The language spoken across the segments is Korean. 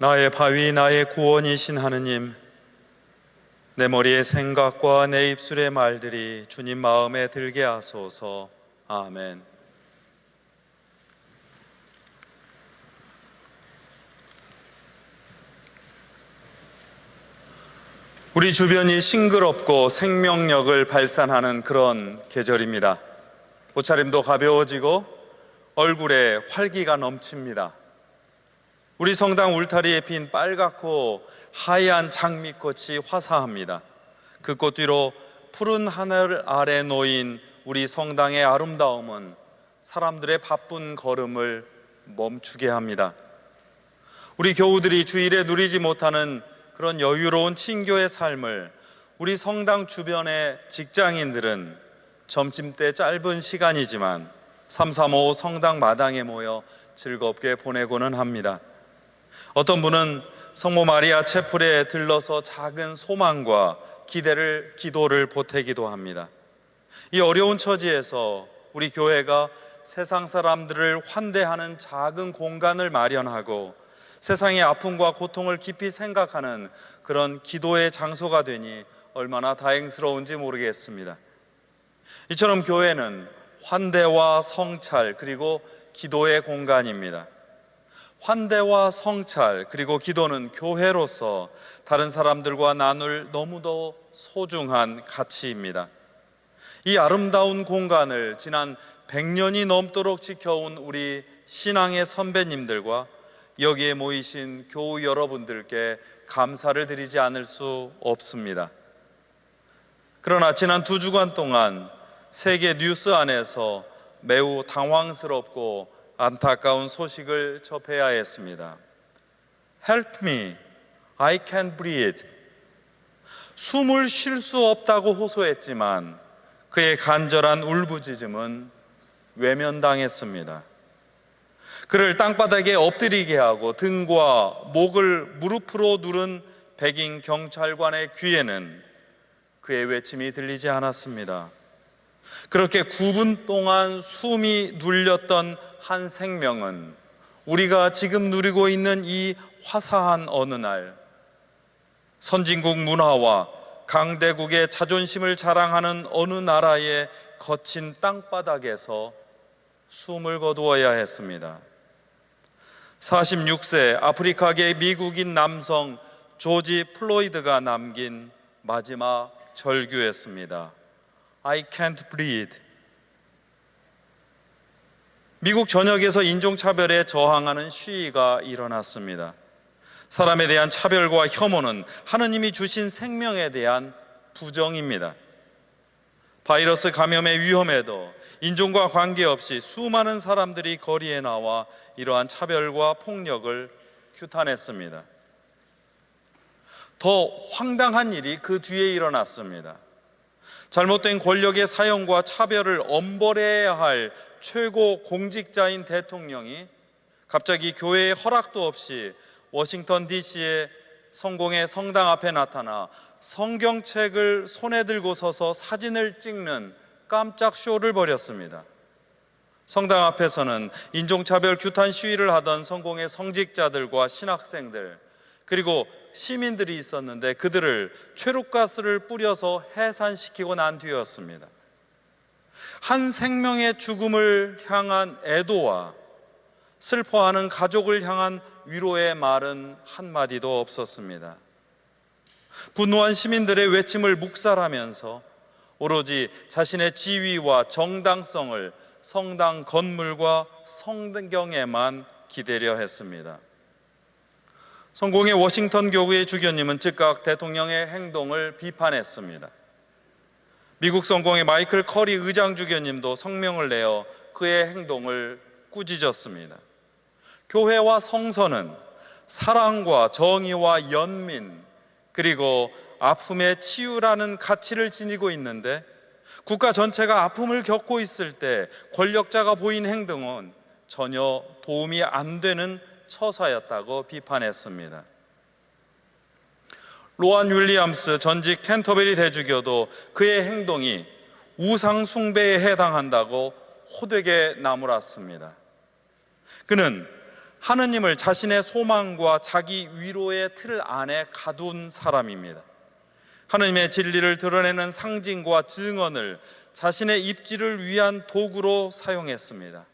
나의 바위, 나의 구원이신 하느님, 내 머리의 생각과 내 입술의 말들이 주님 마음에 들게 하소서. 아멘. 우리 주변이 싱그럽고 생명력을 발산하는 그런 계절입니다. 옷차림도 가벼워지고 얼굴에 활기가 넘칩니다. 우리 성당 울타리에 핀 빨갛고 하얀 장미꽃이 화사합니다. 그 꽃 뒤로 푸른 하늘 아래 놓인 우리 성당의 아름다움은 사람들의 바쁜 걸음을 멈추게 합니다. 우리 교우들이 주일에 누리지 못하는 그런 여유로운 친교의 삶을 우리 성당 주변의 직장인들은 점심때 짧은 시간이지만 335 성당 마당에 모여 즐겁게 보내고는 합니다. 어떤 분은 성모 마리아 채플에 들러서 작은 소망과 기도를 보태기도 합니다. 이 어려운 처지에서 우리 교회가 세상 사람들을 환대하는 작은 공간을 마련하고 세상의 아픔과 고통을 깊이 생각하는 그런 기도의 장소가 되니 얼마나 다행스러운지 모르겠습니다. 이처럼 교회는 환대와 성찰 그리고 기도의 공간입니다. 환대와 성찰 그리고 기도는 교회로서 다른 사람들과 나눌 너무도 소중한 가치입니다. 이 아름다운 공간을 지난 100년이 넘도록 지켜온 우리 신앙의 선배님들과 여기에 모이신 교우 여러분들께 감사를 드리지 않을 수 없습니다. 그러나 지난 2주간 동안 세계 뉴스 안에서 매우 당황스럽고 안타까운 소식을 접해야 했습니다. Help me, I can't breathe. 숨을 쉴 수 없다고 호소했지만 그의 간절한 울부짖음은 외면당했습니다. 그를 땅바닥에 엎드리게 하고 등과 목을 무릎으로 누른 백인 경찰관의 귀에는 그의 외침이 들리지 않았습니다. 그렇게 9분 동안 숨이 눌렸던 한 생명은 우리가 지금 누리고 있는 이 화사한 어느 날 선진국 문화와 강대국의 자존심을 자랑하는 어느 나라의 거친 땅바닥에서 숨을 거두어야 했습니다. 46세 아프리카계 미국인 남성 조지 플로이드가 남긴 마지막 절규였습니다. I can't breathe. 미국 전역에서 인종차별에 저항하는 시위가 일어났습니다. 사람에 대한 차별과 혐오는 하느님이 주신 생명에 대한 부정입니다. 바이러스 감염의 위험에도 인종과 관계없이 수많은 사람들이 거리에 나와 이러한 차별과 폭력을 규탄했습니다. 더 황당한 일이 그 뒤에 일어났습니다. 잘못된 권력의 사용과 차별을 엄벌해야 할 최고 공직자인 대통령이 갑자기 교회의 허락도 없이 워싱턴 DC의 성공의 성당 앞에 나타나 성경책을 손에 들고 서서 사진을 찍는 깜짝 쇼를 벌였습니다. 성당 앞에서는 인종차별 규탄 시위를 하던 성공의 성직자들과 신학생들 그리고 시민들이 있었는데 그들을 최루가스를 뿌려서 해산시키고 난 뒤였습니다. 한 생명의 죽음을 향한 애도와 슬퍼하는 가족을 향한 위로의 말은 한마디도 없었습니다. 분노한 시민들의 외침을 묵살하면서 오로지 자신의 지위와 정당성을 성당 건물과 성경에만 기대려 했습니다. 성공의 워싱턴 교구의 주교님은 즉각 대통령의 행동을 비판했습니다. 미국 성공의 마이클 커리 의장 주교님도 성명을 내어 그의 행동을 꾸짖었습니다. 교회와 성서는 사랑과 정의와 연민 그리고 아픔의 치유라는 가치를 지니고 있는데 국가 전체가 아픔을 겪고 있을 때 권력자가 보인 행동은 전혀 도움이 안 되는 처사였다고 비판했습니다. 로안 윌리엄스 전직 캔터베리 대주교도 그의 행동이 우상 숭배에 해당한다고 호되게 나무랐습니다. 그는 하느님을 자신의 소망과 자기 위로의 틀 안에 가둔 사람입니다. 하느님의 진리를 드러내는 상징과 증언을 자신의 입지를 위한 도구로 사용했습니다.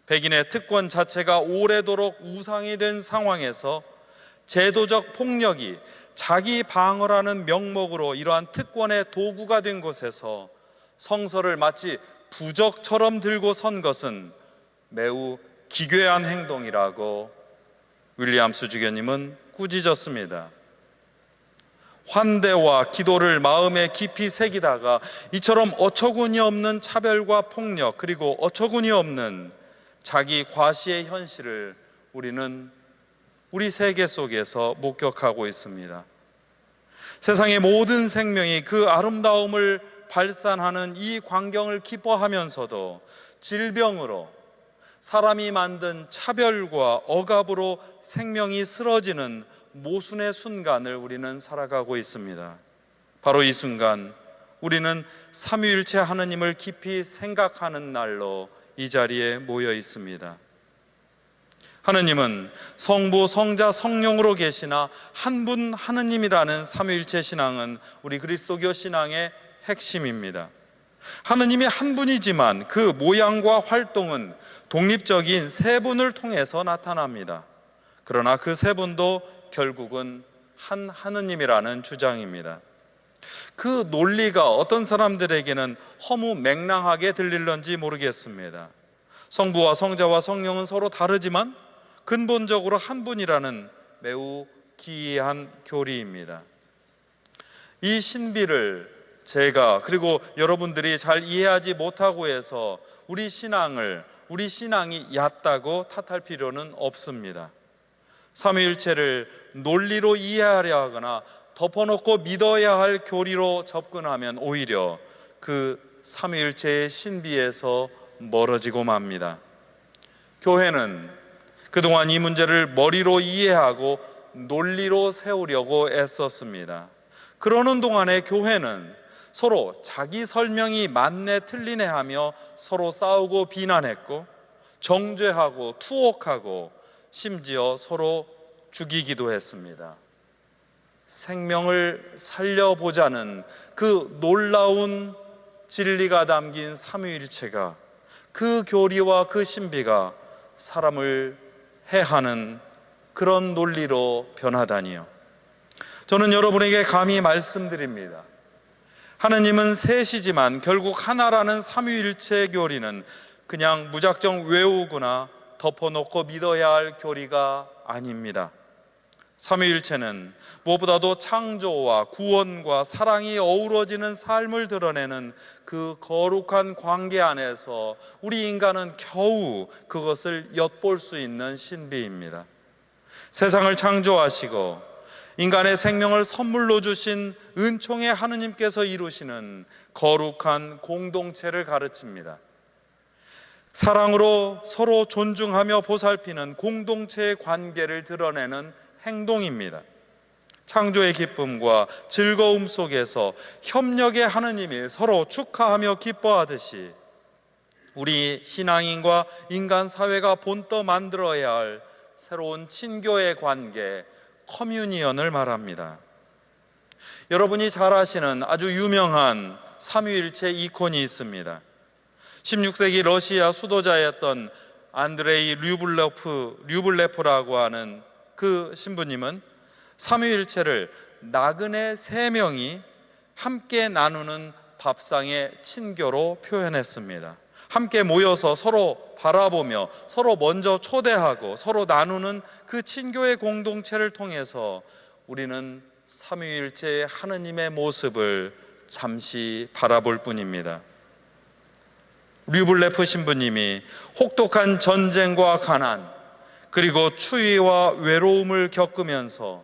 백인의 특권 자체가 오래도록 우상이 된 상황에서 제도적 폭력이 자기 방어라는 명목으로 이러한 특권의 도구가 된 곳에서 성서를 마치 부적처럼 들고 선 것은 매우 기괴한 행동이라고 윌리엄 수지교님은 꾸짖었습니다. 환대와 기도를 마음에 깊이 새기다가 이처럼 어처구니 없는 차별과 폭력, 그리고 어처구니 없는 자기 과시의 현실을 우리는 우리 세계 속에서 목격하고 있습니다. 세상의 모든 생명이 그 아름다움을 발산하는 이 광경을 기뻐하면서도 질병으로, 사람이 만든 차별과 억압으로 생명이 쓰러지는 모순의 순간을 우리는 살아가고 있습니다. 바로 이 순간 우리는 삼위일체 하느님을 깊이 생각하는 날로 이 자리에 모여 있습니다. 하느님은 성부, 성자, 성령으로 계시나 한 분 하느님이라는 삼위일체 신앙은 우리 그리스도교 신앙의 핵심입니다. 하느님이 한 분이지만 그 모양과 활동은 독립적인 세 분을 통해서 나타납니다. 그러나 그 세 분도 결국은 한 하느님이라는 주장입니다. 그 논리가 어떤 사람들에게는 허무맹랑하게 들릴런지 모르겠습니다. 성부와 성자와 성령은 서로 다르지만 근본적으로 한 분이라는 매우 기이한 교리입니다. 이 신비를 제가 그리고 여러분들이 잘 이해하지 못하고 해서 우리 신앙이 얕다고 탓할 필요는 없습니다. 삼위일체를 논리로 이해하려 하거나 덮어놓고 믿어야 할 교리로 접근하면 오히려 그 삼위일체의 신비에서 멀어지고 맙니다. 교회는 그동안 이 문제를 머리로 이해하고 논리로 세우려고 애썼습니다. 그러는 동안에 교회는 서로 자기 설명이 맞네 틀리네 하며 서로 싸우고 비난했고, 정죄하고 투옥하고, 심지어 서로 죽이기도 했습니다. 생명을 살려보자는 그 놀라운 진리가 담긴 삼위일체가, 그 교리와 그 신비가 사람을 해하는 그런 논리로 변하다니요. 저는 여러분에게 감히 말씀드립니다. 하느님은 셋이지만 결국 하나라는 삼위일체 교리는 그냥 무작정 외우거나 덮어놓고 믿어야 할 교리가 아닙니다. 삼위일체는 무엇보다도 창조와 구원과 사랑이 어우러지는 삶을 드러내는 그 거룩한 관계 안에서 우리 인간은 겨우 그것을 엿볼 수 있는 신비입니다. 세상을 창조하시고 인간의 생명을 선물로 주신 은총의 하느님께서 이루시는 거룩한 공동체를 가르칩니다. 사랑으로 서로 존중하며 보살피는 공동체의 관계를 드러내는 행동입니다. 창조의 기쁨과 즐거움 속에서 협력의 하느님이 서로 축하하며 기뻐하듯이 우리 신앙인과 인간 사회가 본떠 만들어야 할 새로운 친교의 관계, 커뮤니언을 말합니다. 여러분이 잘 아시는 아주 유명한 삼위일체 이콘이 있습니다. 16세기 러시아 수도자였던 안드레이 류블레프라고 하는 그 신부님은 삼위일체를 나그네 3명이 함께 나누는 밥상의 친교로 표현했습니다. 함께 모여서 서로 바라보며 서로 먼저 초대하고 서로 나누는 그 친교의 공동체를 통해서 우리는 삼위일체의 하느님의 모습을 잠시 바라볼 뿐입니다. 류블레프 신부님이 혹독한 전쟁과 가난, 그리고 추위와 외로움을 겪으면서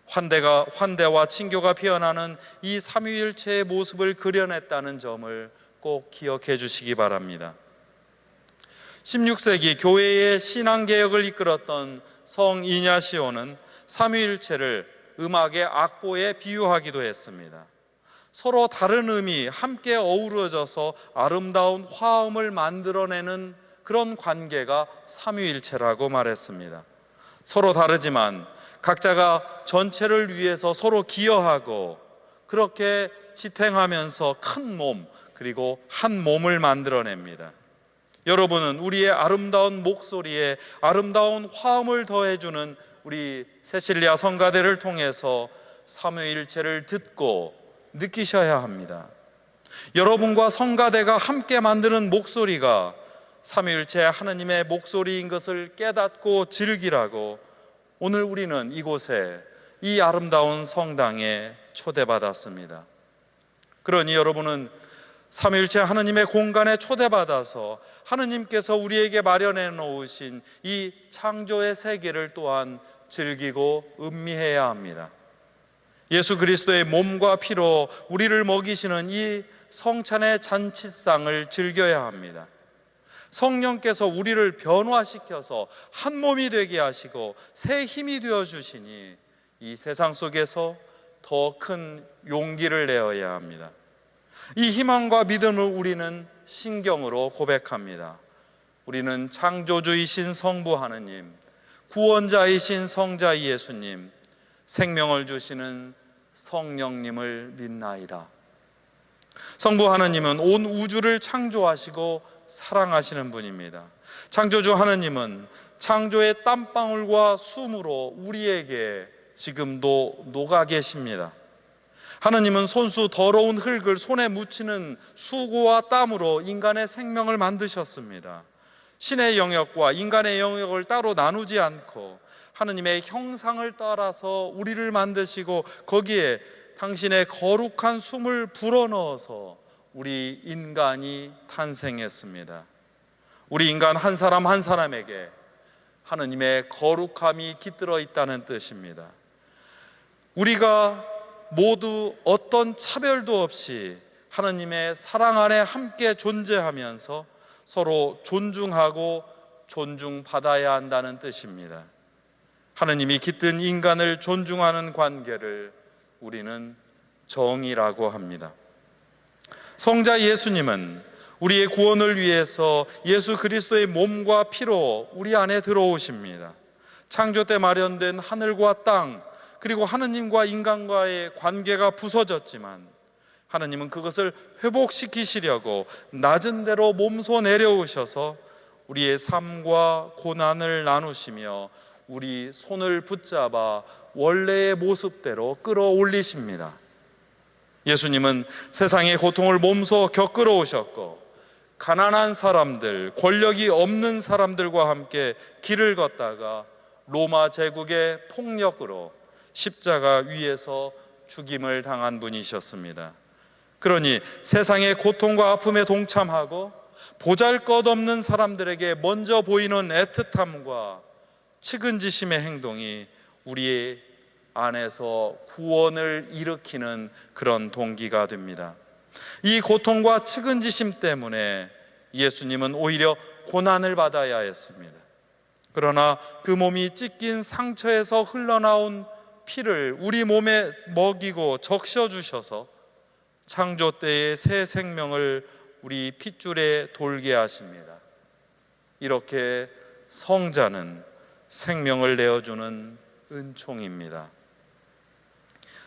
환대와 친교가 피어나는 이 삼위일체의 모습을 그려냈다는 점을 꼭 기억해 주시기 바랍니다. 16세기 교회의 신앙개혁을 이끌었던 성 이냐시오는 삼위일체를 음악의 악보에 비유하기도 했습니다. 서로 다른 음이 함께 어우러져서 아름다운 화음을 만들어내는 그런 관계가 삼위일체라고 말했습니다. 서로 다르지만 각자가 전체를 위해서 서로 기여하고 그렇게 지탱하면서 큰 몸, 그리고 한 몸을 만들어냅니다. 여러분은 우리의 아름다운 목소리에 아름다운 화음을 더해주는 우리 세실리아 성가대를 통해서 삼위일체를 듣고 느끼셔야 합니다. 여러분과 성가대가 함께 만드는 목소리가 삼위일체 하느님의 목소리인 것을 깨닫고 즐기라고 오늘 우리는 이곳에, 이 아름다운 성당에 초대받았습니다. 그러니 여러분은 삼위일체 하느님의 공간에 초대받아서 하느님께서 우리에게 마련해 놓으신 이 창조의 세계를 또한 즐기고 음미해야 합니다. 예수 그리스도의 몸과 피로 우리를 먹이시는 이 성찬의 잔치상을 즐겨야 합니다. 성령께서 우리를 변화시켜서 한 몸이 되게 하시고 새 힘이 되어 주시니 이 세상 속에서 더 큰 용기를 내어야 합니다. 이 희망과 믿음을 우리는 신경으로 고백합니다. 우리는 창조주이신 성부 하느님, 구원자이신 성자 예수님, 생명을 주시는 성령님을 믿나이다. 성부 하느님은 온 우주를 창조하시고 사랑하시는 분입니다. 창조주 하느님은 창조의 땀방울과 숨으로 우리에게 지금도 녹아 계십니다. 하느님은 손수 더러운 흙을 손에 묻히는 수고와 땀으로 인간의 생명을 만드셨습니다. 신의 영역과 인간의 영역을 따로 나누지 않고 하느님의 형상을 따라서 우리를 만드시고 거기에 당신의 거룩한 숨을 불어넣어서 우리 인간이 탄생했습니다. 우리 인간 한 사람 한 사람에게 하느님의 거룩함이 깃들어 있다는 뜻입니다. 우리가 모두 어떤 차별도 없이 하느님의 사랑 안에 함께 존재하면서 서로 존중하고 존중받아야 한다는 뜻입니다. 하느님이 깃든 인간을 존중하는 관계를 우리는 정의라고 합니다. 성자 예수님은 우리의 구원을 위해서 예수 그리스도의 몸과 피로 우리 안에 들어오십니다. 창조 때 마련된 하늘과 땅, 그리고 하느님과 인간과의 관계가 부서졌지만 하느님은 그것을 회복시키시려고 낮은 데로 몸소 내려오셔서 우리의 삶과 고난을 나누시며 우리 손을 붙잡아 원래의 모습대로 끌어올리십니다. 예수님은 세상의 고통을 몸소 겪으러 오셨고 가난한 사람들, 권력이 없는 사람들과 함께 길을 걷다가 로마 제국의 폭력으로 십자가 위에서 죽임을 당한 분이셨습니다. 그러니 세상의 고통과 아픔에 동참하고 보잘것없는 사람들에게 먼저 보이는 애틋함과 측은지심의 행동이 우리의 안에서 구원을 일으키는 그런 동기가 됩니다. 이 고통과 측은지심 때문에 예수님은 오히려 고난을 받아야 했습니다. 그러나 그 몸이 찢긴 상처에서 흘러나온 피를 우리 몸에 먹이고 적셔주셔서 창조 때의 새 생명을 우리 핏줄에 돌게 하십니다. 이렇게 성자는 생명을 내어주는 은총입니다.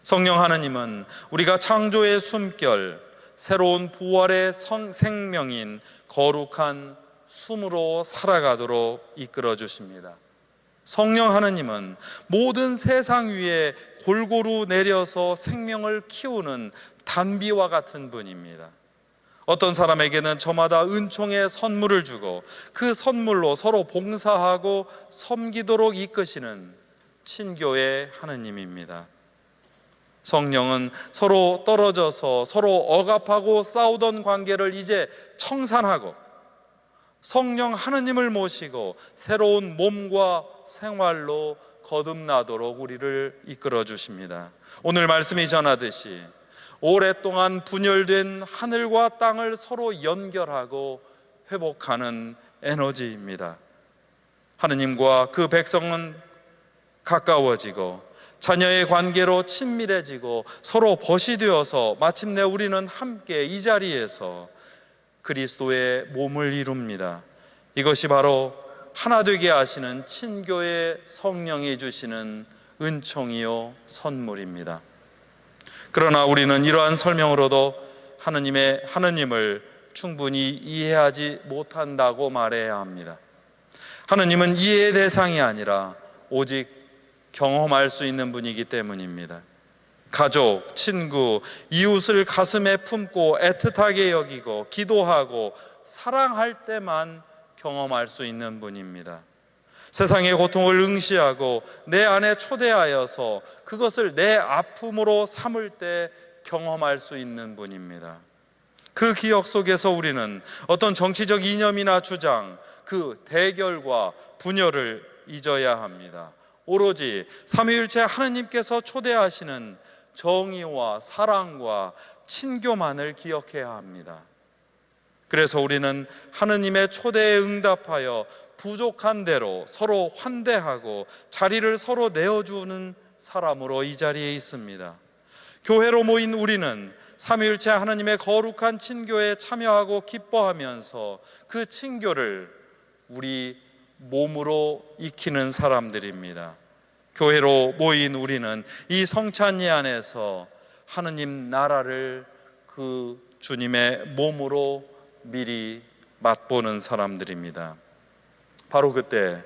성령 하느님은 우리가 창조의 숨결, 새로운 부활의 생명인 거룩한 숨으로 살아가도록 이끌어 주십니다. 성령 하느님은 모든 세상 위에 골고루 내려서 생명을 키우는 단비와 같은 분입니다. 어떤 사람에게는 저마다 은총의 선물을 주고 그 선물로 서로 봉사하고 섬기도록 이끄시는 친교의 하느님입니다. 성령은 서로 떨어져서 서로 억압하고 싸우던 관계를 이제 청산하고 성령 하느님을 모시고 새로운 몸과 생활로 거듭나도록 우리를 이끌어 주십니다. 오늘 말씀이 전하듯이 오랫동안 분열된 하늘과 땅을 서로 연결하고 회복하는 에너지입니다. 하느님과 그 백성은 가까워지고 자녀의 관계로 친밀해지고 서로 벗이 되어서 마침내 우리는 함께 이 자리에서 그리스도의 몸을 이룹니다. 이것이 바로 하나 되게 하시는 친교의 성령이 주시는 은총이요 선물입니다. 그러나 우리는 이러한 설명으로도 하느님을 충분히 이해하지 못한다고 말해야 합니다. 하느님은 이해의 대상이 아니라 오직 경험할 수 있는 분이기 때문입니다. 가족, 친구, 이웃을 가슴에 품고 애틋하게 여기고 기도하고 사랑할 때만 경험할 수 있는 분입니다. 세상의 고통을 응시하고 내 안에 초대하여서 그것을 내 아픔으로 삼을 때 경험할 수 있는 분입니다. 그 기억 속에서 우리는 어떤 정치적 이념이나 주장, 그 대결과 분열을 잊어야 합니다. 오로지 삼위일체 하느님께서 초대하시는 정의와 사랑과 친교만을 기억해야 합니다. 그래서 우리는 하느님의 초대에 응답하여 부족한 대로 서로 환대하고 자리를 서로 내어주는 사람으로 이 자리에 있습니다. 교회로 모인 우리는 삼위일체 하느님의 거룩한 친교에 참여하고 기뻐하면서 그 친교를 우리 몸으로 익히는 사람들입니다. 교회로 모인 우리는 이 성찬이 안에서 하느님 나라를 그 주님의 몸으로 미리 맛보는 사람들입니다. 바로 그때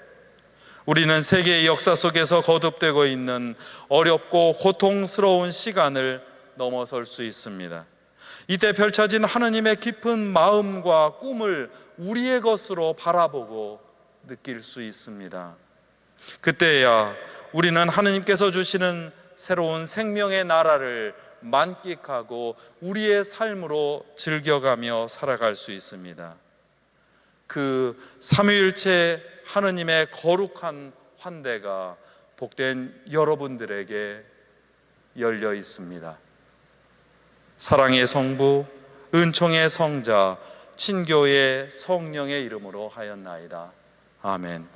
우리는 세계의 역사 속에서 거듭되고 있는 어렵고 고통스러운 시간을 넘어설 수 있습니다. 이때 펼쳐진 하느님의 깊은 마음과 꿈을 우리의 것으로 바라보고 느낄 수 있습니다. 그때야 우리는 하느님께서 주시는 새로운 생명의 나라를 만끽하고 우리의 삶으로 즐겨가며 살아갈 수 있습니다. 그 삼위일체 하느님의 거룩한 환대가 복된 여러분들에게 열려 있습니다. 사랑의 성부, 은총의 성자, 친교의 성령의 이름으로 하였나이다. 아멘.